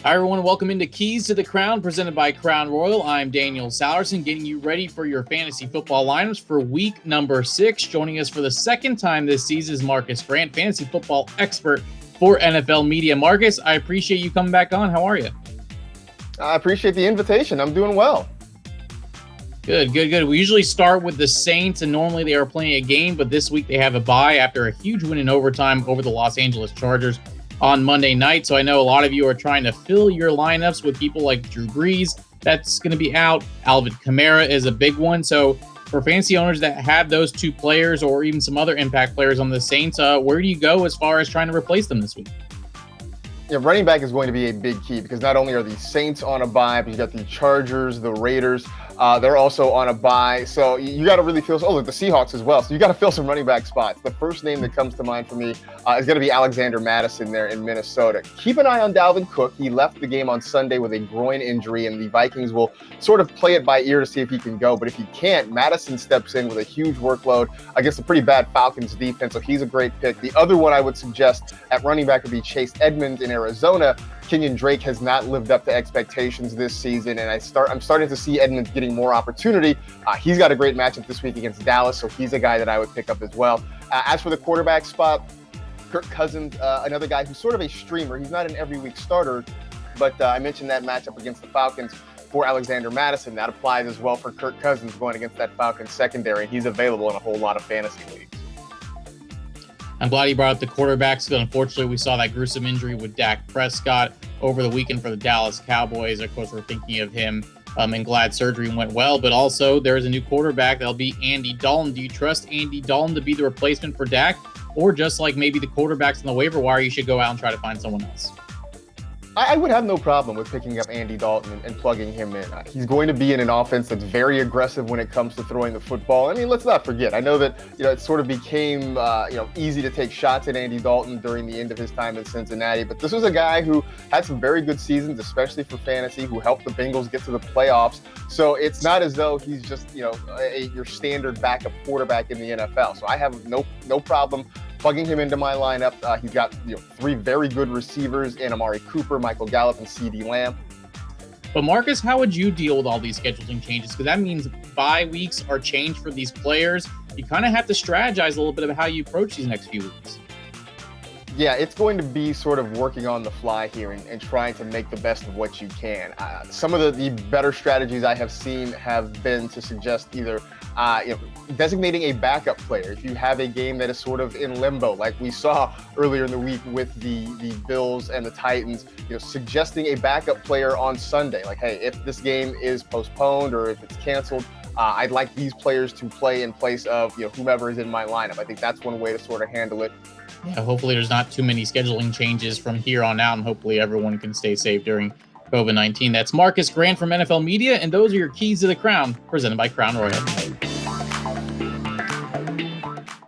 Hi, everyone. Welcome into Keys to the Crown, presented by Crown Royal. I'm Daniel Sallerson, getting you ready for your fantasy football lineups for week number 6. Joining us for the second time this season is Marcas Grant, fantasy football expert for NFL Media. Marcus, I appreciate you coming back on. How are you? I appreciate the invitation. I'm doing well. Good. We usually start with the Saints, and normally they are playing a game, but this week they have a bye after a huge win in overtime over the Los Angeles Chargers on Monday night. So I know a lot of you are trying to fill your lineups with people like Drew Brees. That's going to be out. Alvin Kamara is a big one. So for fantasy owners that have those two players or even some other impact players on the Saints, where do you go as far as trying to replace them this week? Yeah, running back is going to be a big key because not only are the Saints on a bye, but you got the Chargers, the Raiders. They're also on a bye. So you got to really fill. The Seahawks as well. So you got to fill some running back spots. The first name that comes to mind for me is going to be Alexander Mattison there in Minnesota. Keep an eye on Dalvin Cook. He left the game on Sunday with a groin injury, and the Vikings will sort of play it by ear to see if he can go. But if he can't, Mattison steps in with a huge workload against a pretty bad Falcons defense. So he's a great pick. The other one I would suggest at running back would be Chase Edmonds in Arizona. Kenyon Drake has not lived up to expectations this season, and I'm starting to see Edmonds getting more opportunity. He's got a great matchup this week against Dallas, so he's a guy that I would pick up as well. As for the quarterback spot, Kirk Cousins, another guy who's sort of a streamer. He's not an every week starter, but I mentioned that matchup against the Falcons for Alexander Mattison. That applies as well for Kirk Cousins going against that Falcons secondary. He's available in a whole lot of fantasy leagues. I'm glad you brought up the quarterbacks. Unfortunately, we saw that gruesome injury with Dak Prescott over the weekend for the Dallas Cowboys. Of course, we're thinking of him and glad surgery went well. But also, there's a new quarterback. That'll be Andy Dalton. Do you trust Andy Dalton to be the replacement for Dak? Or just like maybe the quarterbacks on the waiver wire, you should go out and try to find someone else? I would have no problem with picking up Andy Dalton and plugging him in. He's going to be in an offense that's very aggressive when it comes to throwing the football. I mean, let's not forget. I know that it sort of became easy to take shots at Andy Dalton during the end of his time in Cincinnati, but this was a guy who had some very good seasons, especially for fantasy, who helped the Bengals get to the playoffs. So it's not as though he's just your standard backup quarterback in the NFL. So I have no problem plugging him into my lineup. He's got 3 very good receivers in Amari Cooper, Michael Gallup, and CeeDee Lamb. But Marcus, how would you deal with all these scheduling changes? Because that means bye weeks are changed for these players. You kind of have to strategize a little bit of how you approach these next few weeks. Yeah, it's going to be sort of working on the fly here and trying to make the best of what you can. Some of the better strategies I have seen have been to suggest either designating a backup player. If you have a game that is sort of in limbo, like we saw earlier in the week with the Bills and the Titans, suggesting a backup player on Sunday. Like, hey, if this game is postponed or if it's canceled, I'd like these players to play in place of whomever is in my lineup. I think that's one way to sort of handle it. Yeah, hopefully there's not too many scheduling changes from here on out, and hopefully everyone can stay safe during COVID-19. That's Marcas Grant from NFL Media, and those are your Keys to the Crown, presented by Crown Royal.